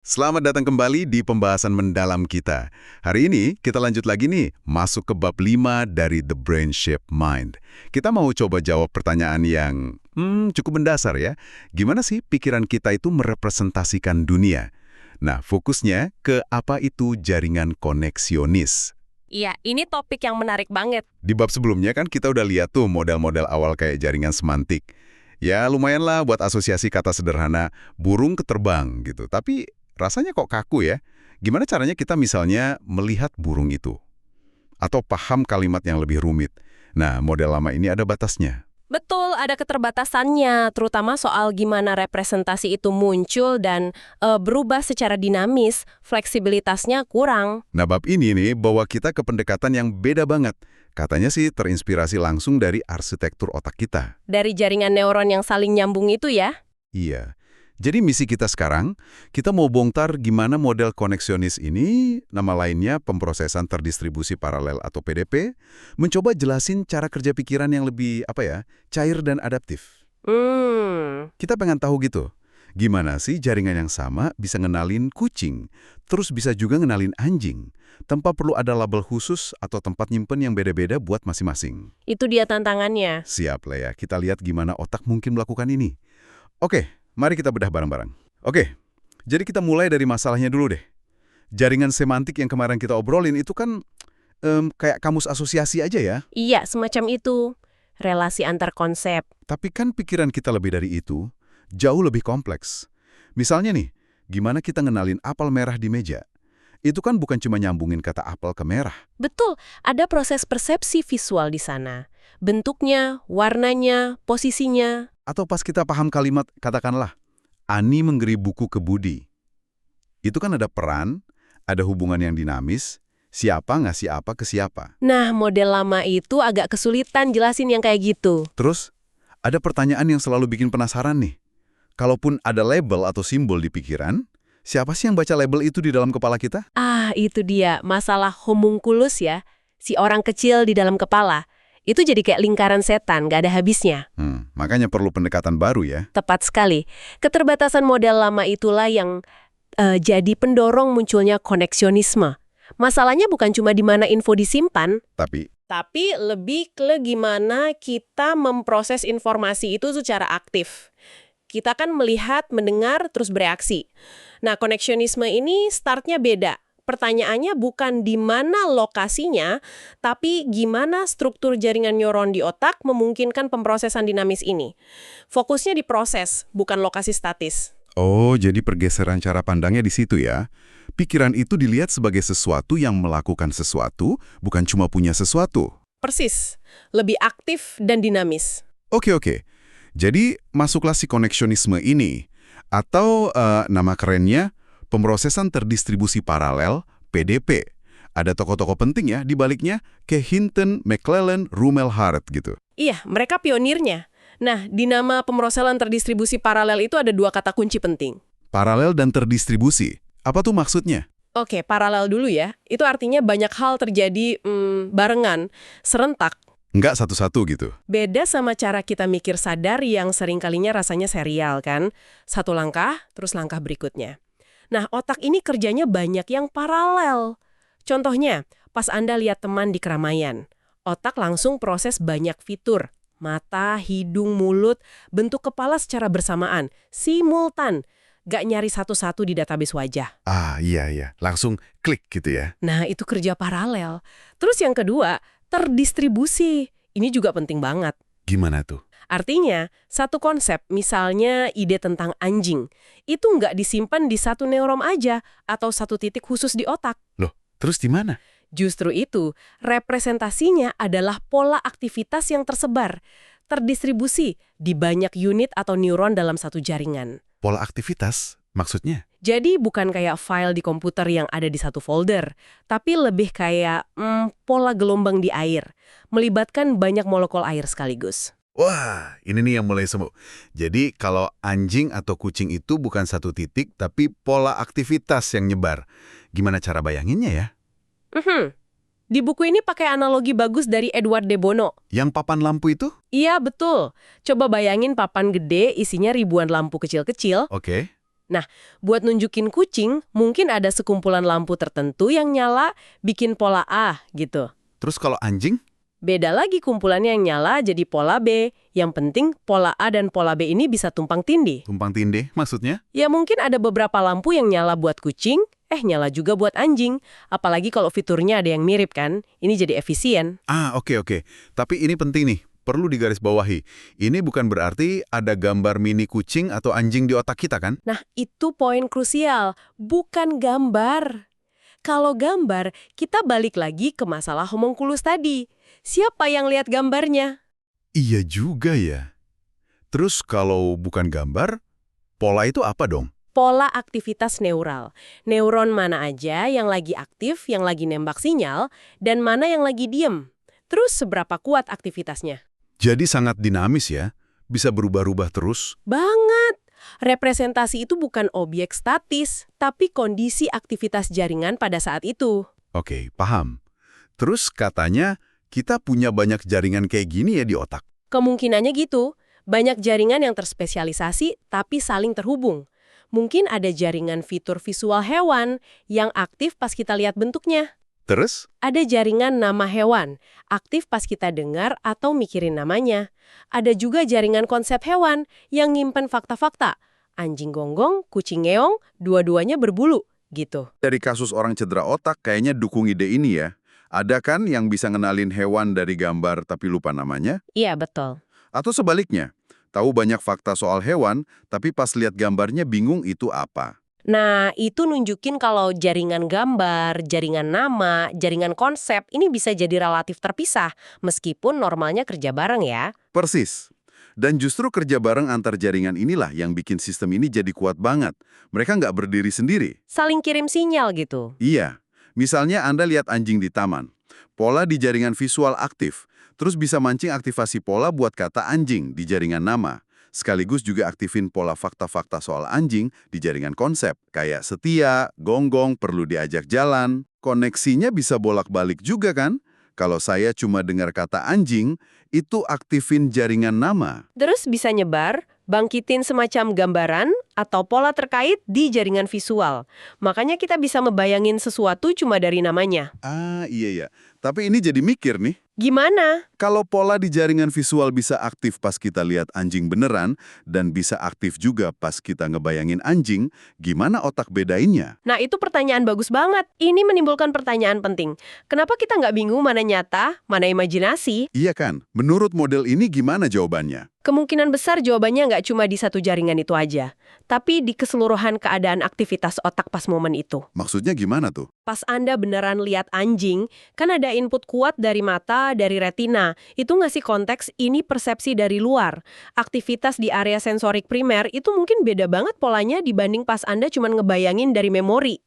Selamat datang kembali di pembahasan mendalam kita. Hari ini kita lanjut lagi nih, masuk ke bab 5 dari The Brain Shaped Mind. Kita mau coba jawab pertanyaan yang cukup mendasar ya. Gimana sih pikiran kita itu merepresentasikan dunia? Nah, fokusnya ke apa itu jaringan koneksionis. Iya, ini topik yang menarik banget. Di bab sebelumnya kan kita udah lihat tuh model-model awal kayak jaringan semantik. Ya lumayan lah buat asosiasi kata sederhana, burung keterbang gitu. Tapi rasanya kok kaku ya. Gimana caranya kita misalnya melihat burung itu? Atau paham kalimat yang lebih rumit? Nah, model lama ini ada batasnya. Betul, ada keterbatasannya, terutama soal gimana representasi itu muncul dan berubah secara dinamis, fleksibilitasnya kurang. Nah, bab ini nih bawa kita ke pendekatan yang beda banget. Katanya sih terinspirasi langsung dari arsitektur otak kita. Dari jaringan neuron yang saling nyambung itu ya. Iya. Jadi misi kita sekarang, kita mau bongkar gimana model koneksionis ini, nama lainnya pemrosesan terdistribusi paralel atau PDP, mencoba jelasin cara kerja pikiran yang lebih, cair dan adaptif. Kita pengen tahu gitu, gimana sih jaringan yang sama bisa ngenalin kucing, terus bisa juga ngenalin anjing, tanpa perlu ada label khusus atau tempat nyimpen yang beda-beda buat masing-masing. Itu dia tantangannya. Siap lah ya, kita lihat gimana otak mungkin melakukan ini. Oke. Mari kita bedah bareng-bareng. Oke, jadi kita mulai dari masalahnya dulu deh. Jaringan semantik yang kemarin kita obrolin itu kan kayak kamus asosiasi aja ya. Iya, semacam itu. Relasi antar konsep. Tapi kan pikiran kita lebih dari itu, jauh lebih kompleks. Misalnya nih, gimana kita ngenalin apel merah di meja? Itu kan bukan cuma nyambungin kata apel ke merah. Betul, ada proses persepsi visual di sana. Bentuknya, warnanya, posisinya. Atau pas kita paham kalimat, katakanlah, Ani menggeri buku ke Budi. Itu kan ada peran, ada hubungan yang dinamis, siapa ngasih apa ke siapa. Nah, model lama itu agak kesulitan jelasin yang kayak gitu. Terus, ada pertanyaan yang selalu bikin penasaran nih. Kalaupun ada label atau simbol di pikiran, siapa sih yang baca label itu di dalam kepala kita? Ah, itu dia, masalah homunculus ya. Si orang kecil di dalam kepala. Itu jadi kayak lingkaran setan, gak ada habisnya. Makanya perlu pendekatan baru ya. Tepat sekali. Keterbatasan model lama itulah yang jadi pendorong munculnya koneksionisme. Masalahnya bukan cuma di mana info disimpan, tapi lebih ke gimana kita memproses informasi itu secara aktif. Kita kan melihat, mendengar, terus bereaksi. Nah, koneksionisme ini startnya beda. Pertanyaannya bukan di mana lokasinya, tapi gimana struktur jaringan neuron di otak memungkinkan pemrosesan dinamis ini. Fokusnya di proses, bukan lokasi statis. Oh, jadi pergeseran cara pandangnya di situ ya. Pikiran itu dilihat sebagai sesuatu yang melakukan sesuatu, bukan cuma punya sesuatu. Persis, lebih aktif dan dinamis. Oke. Jadi, masuklah si koneksionisme ini. Atau nama kerennya, pemrosesan terdistribusi paralel, PDP. Ada tokoh-tokoh penting ya di baliknya, kayak Hinton, McClellan, Rumelhart gitu. Iya, mereka pionirnya. Nah, di nama pemrosesan terdistribusi paralel itu ada dua kata kunci penting. Paralel dan terdistribusi. Apa tuh maksudnya? Oke, paralel dulu ya. Itu artinya banyak hal terjadi barengan, serentak. Nggak satu-satu gitu. Beda sama cara kita mikir sadar yang seringkalinya rasanya serial kan. Satu langkah, terus langkah berikutnya. Nah, otak ini kerjanya banyak yang paralel. Contohnya, pas Anda lihat teman di keramaian, otak langsung proses banyak fitur. Mata, hidung, mulut, bentuk kepala secara bersamaan. Simultan. Gak nyari satu-satu di database wajah. Ah, iya. Langsung klik gitu ya. Nah, itu kerja paralel. Terus yang kedua, terdistribusi. Ini juga penting banget. Gimana tuh? Artinya, satu konsep, misalnya ide tentang anjing, itu nggak disimpan di satu neuron aja atau satu titik khusus di otak. Loh, terus di mana? Justru itu, representasinya adalah pola aktivitas yang tersebar, terdistribusi di banyak unit atau neuron dalam satu jaringan. Pola aktivitas? Maksudnya? Jadi bukan kayak file di komputer yang ada di satu folder, tapi lebih kayak pola gelombang di air, melibatkan banyak molekul air sekaligus. Wah, ini nih yang mulai semu. Jadi kalau anjing atau kucing itu bukan satu titik, tapi pola aktivitas yang nyebar. Gimana cara bayanginnya ya? Di buku ini pakai analogi bagus dari Edward de Bono. Yang papan lampu itu? Iya, betul. Coba bayangin papan gede isinya ribuan lampu kecil-kecil. Oke. Nah, buat nunjukin kucing, mungkin ada sekumpulan lampu tertentu yang nyala, bikin pola A gitu. Terus kalau anjing? Beda lagi kumpulannya yang nyala jadi pola B. Yang penting pola A dan pola B ini bisa tumpang tindih. Tumpang tindih maksudnya? Ya mungkin ada beberapa lampu yang nyala buat kucing, nyala juga buat anjing. Apalagi kalau fiturnya ada yang mirip kan, ini jadi efisien. Oke. Tapi ini penting nih, perlu digarisbawahi. Ini bukan berarti ada gambar mini kucing atau anjing di otak kita kan? Nah, itu poin krusial, bukan gambar. Kalau gambar, kita balik lagi ke masalah homunculus tadi. Siapa yang lihat gambarnya? Iya juga ya. Terus kalau bukan gambar, pola itu apa dong? Pola aktivitas neural. Neuron mana aja yang lagi aktif, yang lagi nembak sinyal, dan mana yang lagi diem. Terus seberapa kuat aktivitasnya? Jadi sangat dinamis ya, bisa berubah-ubah terus. Banget! Representasi itu bukan objek statis, tapi kondisi aktivitas jaringan pada saat itu. Oke, paham. Terus katanya kita punya banyak jaringan kayak gini ya di otak. Kemungkinannya gitu. Banyak jaringan yang terspesialisasi tapi saling terhubung. Mungkin ada jaringan fitur visual hewan yang aktif pas kita lihat bentuknya. Terus? Ada jaringan nama hewan, aktif pas kita dengar atau mikirin namanya. Ada juga jaringan konsep hewan yang nyimpen fakta-fakta. Anjing gonggong, kucing ngeong, dua-duanya berbulu, gitu. Dari kasus orang cedera otak kayaknya dukung ide ini ya. Ada kan yang bisa ngenalin hewan dari gambar tapi lupa namanya? Iya, betul. Atau sebaliknya, tahu banyak fakta soal hewan, tapi pas lihat gambarnya bingung itu apa. Nah, itu nunjukin kalau jaringan gambar, jaringan nama, jaringan konsep ini bisa jadi relatif terpisah, meskipun normalnya kerja bareng ya. Persis. Dan justru kerja bareng antar jaringan inilah yang bikin sistem ini jadi kuat banget. Mereka nggak berdiri sendiri. Saling kirim sinyal gitu. Iya. Misalnya Anda lihat anjing di taman. Pola di jaringan visual aktif. Terus bisa mancing aktivasi pola buat kata anjing di jaringan nama. Sekaligus juga aktifin pola fakta-fakta soal anjing di jaringan konsep. Kayak setia, gonggong, perlu diajak jalan. Koneksinya bisa bolak-balik juga kan? Kalau saya cuma dengar kata anjing, itu aktifin jaringan nama. Terus bisa nyebar, bangkitin semacam gambaran atau pola terkait di jaringan visual. Makanya kita bisa ngebayangin sesuatu cuma dari namanya. Iya. Tapi ini jadi mikir nih. Gimana? Kalau pola di jaringan visual bisa aktif pas kita lihat anjing beneran, dan bisa aktif juga pas kita ngebayangin anjing, gimana otak bedainnya? Nah, itu pertanyaan bagus banget. Ini menimbulkan pertanyaan penting. Kenapa kita nggak bingung mana nyata, mana imajinasi? Iya kan? Menurut model ini gimana jawabannya? Kemungkinan besar jawabannya nggak cuma di satu jaringan itu aja, tapi di keseluruhan keadaan aktivitas otak pas momen itu. Maksudnya gimana tuh? Pas Anda beneran lihat anjing, kan ada input kuat dari mata, dari retina. Itu ngasih konteks ini persepsi dari luar. Aktivitas di area sensorik primer itu mungkin beda banget polanya dibanding pas Anda cuma ngebayangin dari memori.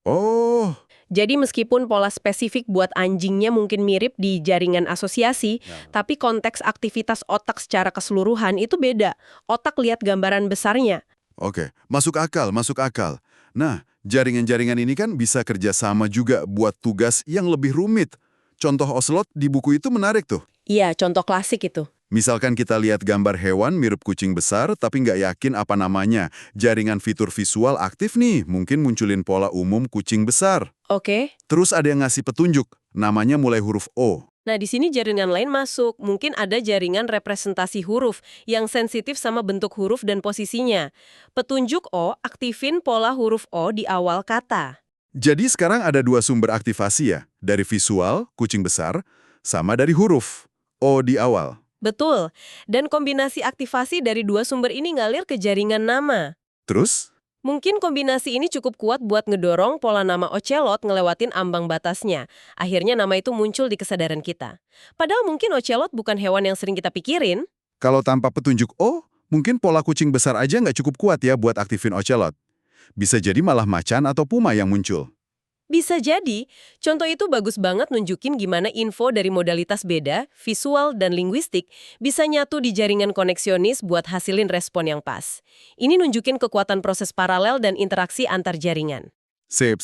Oh, Jadi meskipun pola spesifik buat anjingnya mungkin mirip di jaringan asosiasi, tapi konteks aktivitas otak secara keseluruhan itu beda. Otak lihat gambaran besarnya. oke. Masuk akal. Nah, jaringan-jaringan ini kan bisa kerjasama juga buat tugas yang lebih rumit. Contoh Ocelot di buku itu menarik tuh. Iya, contoh klasik itu. Misalkan kita lihat gambar hewan mirip kucing besar tapi nggak yakin apa namanya. Jaringan fitur visual aktif nih, mungkin munculin pola umum kucing besar. Oke. Terus ada yang ngasih petunjuk, namanya mulai huruf O. Nah, di sini jaringan lain masuk. Mungkin ada jaringan representasi huruf yang sensitif sama bentuk huruf dan posisinya. Petunjuk O, aktifin pola huruf O di awal kata. Jadi sekarang ada dua sumber aktivasi ya, dari visual, kucing besar, sama dari huruf, O di awal. Betul. Dan kombinasi aktivasi dari dua sumber ini ngalir ke jaringan nama. Terus? Mungkin kombinasi ini cukup kuat buat ngedorong pola nama Ocelot ngelewatin ambang batasnya. Akhirnya nama itu muncul di kesadaran kita. Padahal mungkin Ocelot bukan hewan yang sering kita pikirin. Kalau tanpa petunjuk O, mungkin pola kucing besar aja nggak cukup kuat ya buat aktifin Ocelot. Bisa jadi malah macan atau puma yang muncul. Bisa jadi, contoh itu bagus banget nunjukin gimana info dari modalitas beda, visual dan linguistik, bisa nyatu di jaringan koneksionis buat hasilin respon yang pas. Ini nunjukin kekuatan proses paralel dan interaksi antar jaringan. Sip.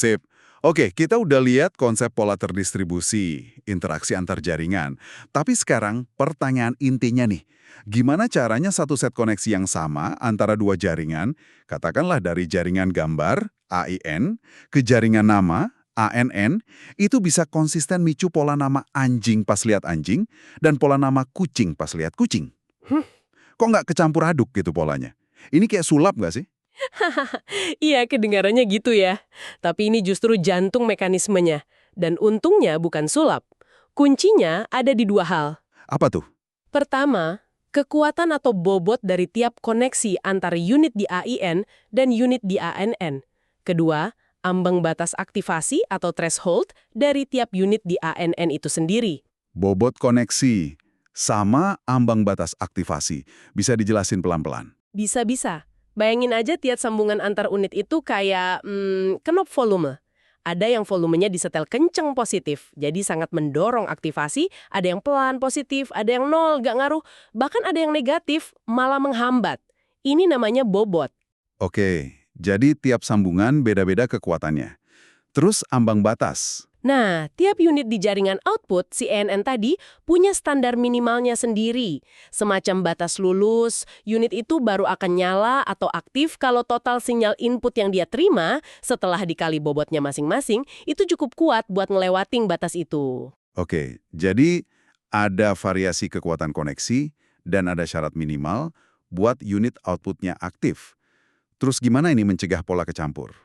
Oke, kita udah lihat konsep pola terdistribusi, interaksi antar jaringan. Tapi sekarang pertanyaan intinya nih, gimana caranya satu set koneksi yang sama antara dua jaringan, katakanlah dari jaringan gambar, AIN, ke jaringan nama, ANN, itu bisa konsisten micu pola nama anjing pas lihat anjing, dan pola nama kucing pas lihat kucing? Kok nggak kecampur aduk gitu polanya? Ini kayak sulap nggak sih? Iya, kedengarannya gitu ya. Tapi ini justru jantung mekanismenya. Dan untungnya bukan sulap. Kuncinya ada di dua hal. Apa tuh? Pertama, kekuatan atau bobot dari tiap koneksi antara unit di AIN dan unit di ANN. Kedua, ambang batas aktivasi atau threshold dari tiap unit di ANN itu sendiri. Bobot koneksi sama ambang batas aktivasi. Bisa dijelasin pelan-pelan? Bisa-bisa. Bayangin aja tiap sambungan antar unit itu kayak knob volume. Ada yang volumenya disetel kenceng positif, jadi sangat mendorong aktivasi, ada yang pelan positif, ada yang nol, gak ngaruh, bahkan ada yang negatif, malah menghambat. Ini namanya bobot. Oke, jadi tiap sambungan beda-beda kekuatannya. Terus ambang batas. Nah, tiap unit di jaringan output, si ANN tadi, punya standar minimalnya sendiri. Semacam batas lulus, unit itu baru akan nyala atau aktif kalau total sinyal input yang dia terima, setelah dikali bobotnya masing-masing, itu cukup kuat buat ngelewatin batas itu. Oke, jadi ada variasi kekuatan koneksi dan ada syarat minimal buat unit outputnya aktif. Terus gimana ini mencegah pola kecampur?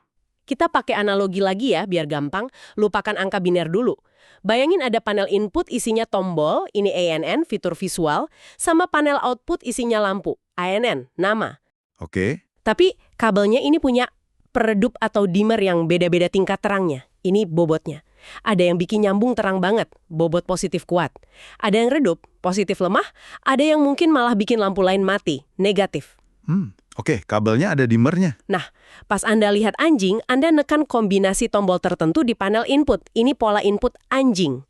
Kita pakai analogi lagi ya, biar gampang. Lupakan angka biner dulu. Bayangin ada panel input isinya tombol, ini ANN, fitur visual, sama panel output isinya lampu, ANN, nama. Oke, Tapi kabelnya ini punya peredup atau dimmer yang beda-beda tingkat terangnya. Ini bobotnya. Ada yang bikin nyambung terang banget, bobot positif kuat. Ada yang redup, positif lemah. Ada yang mungkin malah bikin lampu lain mati, negatif. Oke, kabelnya ada dimmernya. Nah, pas Anda lihat anjing, Anda nekan kombinasi tombol tertentu di panel input. Ini pola input anjing.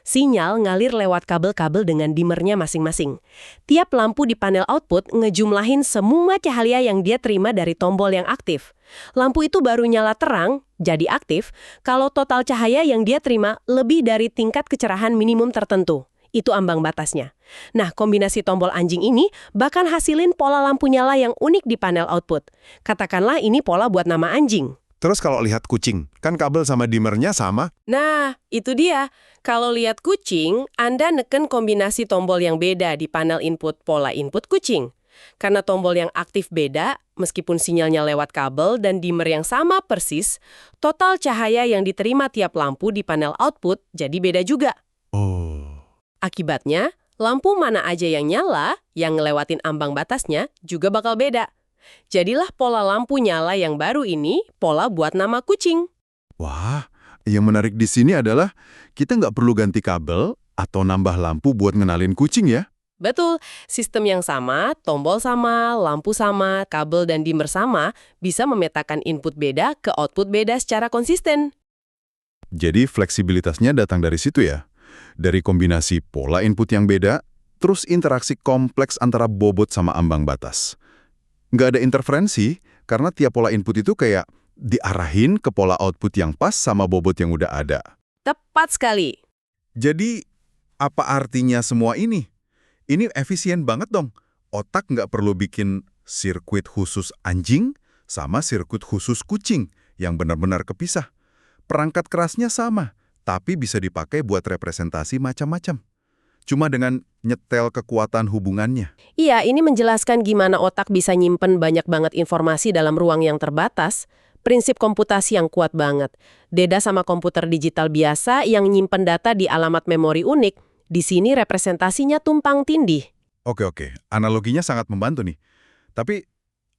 Sinyal ngalir lewat kabel-kabel dengan dimmernya masing-masing. Tiap lampu di panel output ngejumlahin semua cahaya yang dia terima dari tombol yang aktif. Lampu itu baru nyala terang, jadi aktif, kalau total cahaya yang dia terima lebih dari tingkat kecerahan minimum tertentu. Itu ambang batasnya. Nah, kombinasi tombol anjing ini bahkan hasilin pola lampu nyala yang unik di panel output. Katakanlah ini pola buat nama anjing. Terus kalau lihat kucing, kan kabel sama dimmernya sama? Nah, itu dia. Kalau lihat kucing, Anda neken kombinasi tombol yang beda di panel input pola input kucing. Karena tombol yang aktif beda, meskipun sinyalnya lewat kabel dan dimmer yang sama persis, total cahaya yang diterima tiap lampu di panel output jadi beda juga. Oh. Akibatnya, lampu mana aja yang nyala, yang ngelewatin ambang batasnya, juga bakal beda. Jadilah pola lampu nyala yang baru ini, pola buat nama kucing. Wah, yang menarik di sini adalah kita nggak perlu ganti kabel atau nambah lampu buat ngenalin kucing ya. Betul, sistem yang sama, tombol sama, lampu sama, kabel dan dimmer sama, bisa memetakan input beda ke output beda secara konsisten. Jadi fleksibilitasnya datang dari situ ya. Dari kombinasi pola input yang beda, terus interaksi kompleks antara bobot sama ambang batas. Nggak ada interferensi, karena tiap pola input itu kayak diarahin ke pola output yang pas sama bobot yang udah ada. Tepat sekali. Jadi, apa artinya semua ini? Ini efisien banget dong. Otak nggak perlu bikin sirkuit khusus anjing sama sirkuit khusus kucing yang benar-benar kepisah. Perangkat kerasnya sama, tapi bisa dipakai buat representasi macam-macam. Cuma dengan nyetel kekuatan hubungannya. Iya, ini menjelaskan gimana otak bisa nyimpen banyak banget informasi dalam ruang yang terbatas. Prinsip komputasi yang kuat banget. Beda sama komputer digital biasa yang nyimpen data di alamat memori unik, di sini representasinya tumpang tindih. Oke. Analoginya sangat membantu nih. Tapi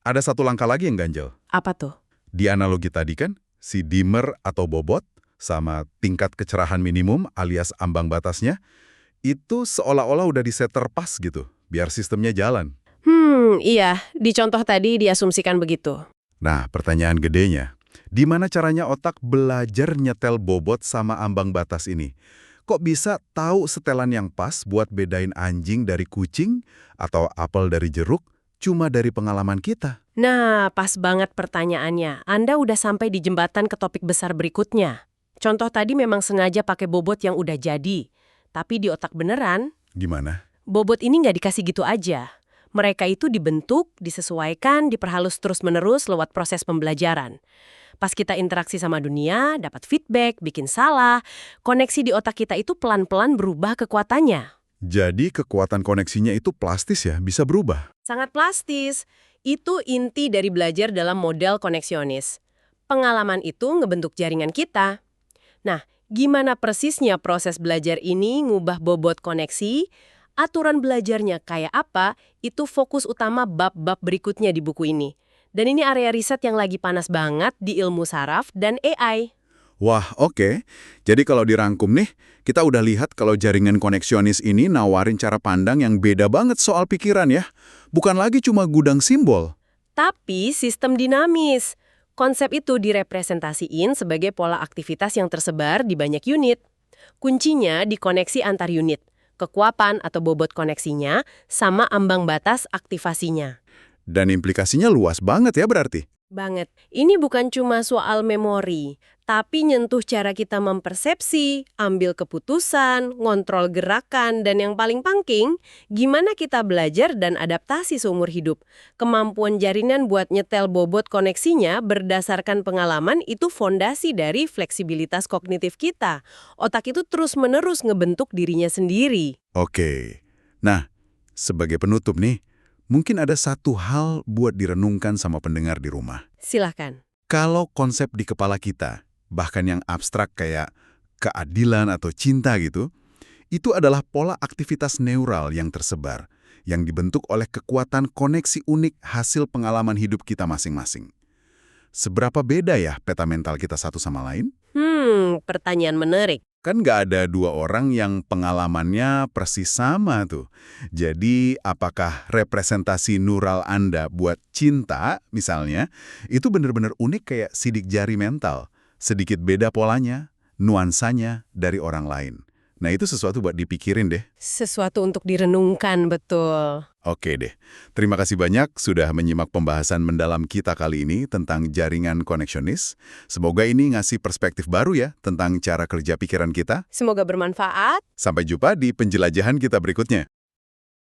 ada satu langkah lagi yang ganjel. Apa tuh? Di analogi tadi kan, si dimmer atau bobot sama tingkat kecerahan minimum alias ambang batasnya, itu seolah-olah udah disetter pas gitu, biar sistemnya jalan. Iya. Di contoh tadi diasumsikan begitu. Nah, pertanyaan gedenya, di mana caranya otak belajar nyetel bobot sama ambang batas ini? Kok bisa tahu setelan yang pas buat bedain anjing dari kucing atau apel dari jeruk cuma dari pengalaman kita. Nah, pas banget pertanyaannya. Anda udah sampai di jembatan ke topik besar berikutnya. Contoh tadi memang sengaja pakai bobot yang udah jadi. Tapi di otak beneran, Gimana? bobot ini nggak dikasih gitu aja. Mereka itu dibentuk, disesuaikan, diperhalus terus-menerus lewat proses pembelajaran. Pas kita interaksi sama dunia, dapat feedback, bikin salah, koneksi di otak kita itu pelan-pelan berubah kekuatannya. Jadi kekuatan koneksinya itu plastis ya, bisa berubah. Sangat plastis. Itu inti dari belajar dalam model koneksionis. Pengalaman itu ngebentuk jaringan kita. Nah, gimana persisnya proses belajar ini ngubah bobot koneksi? Aturan belajarnya kayak apa? Itu fokus utama bab-bab berikutnya di buku ini. Dan ini area riset yang lagi panas banget di ilmu saraf dan AI. Wah, oke. Jadi kalau dirangkum nih, kita udah lihat kalau jaringan koneksionis ini nawarin cara pandang yang beda banget soal pikiran ya. Bukan lagi cuma gudang simbol. Tapi sistem dinamis. Konsep itu direpresentasiin sebagai pola aktivitas yang tersebar di banyak unit. Kuncinya di koneksi antar unit, kekuatan atau bobot koneksinya, sama ambang batas aktivasinya. Dan implikasinya luas banget ya berarti. Banget. Ini bukan cuma soal memori, tapi nyentuh cara kita mempersepsi, ambil keputusan, ngontrol gerakan, dan yang paling penting, gimana kita belajar dan adaptasi seumur hidup. Kemampuan jaringan buat nyetel bobot koneksinya berdasarkan pengalaman itu fondasi dari fleksibilitas kognitif kita. Otak itu terus-menerus ngebentuk dirinya sendiri. Oke. Nah, sebagai penutup nih, mungkin ada satu hal buat direnungkan sama pendengar di rumah. Silahkan. Kalau konsep di kepala kita, bahkan yang abstrak kayak keadilan atau cinta gitu, itu adalah pola aktivitas neural yang tersebar, yang dibentuk oleh kekuatan koneksi unik hasil pengalaman hidup kita masing-masing. Seberapa beda ya peta mental kita satu sama lain? Pertanyaan menarik. Kan nggak ada dua orang yang pengalamannya persis sama tuh. Jadi, apakah representasi neural Anda buat cinta, misalnya, itu benar-benar unik kayak sidik jari mental? Sedikit beda polanya, nuansanya dari orang lain. Nah, itu sesuatu buat dipikirin deh. Sesuatu untuk direnungkan, betul. Oke deh. Terima kasih banyak sudah menyimak pembahasan mendalam kita kali ini tentang jaringan koneksionis. Semoga ini ngasih perspektif baru ya tentang cara kerja pikiran kita. Semoga bermanfaat. Sampai jumpa di penjelajahan kita berikutnya.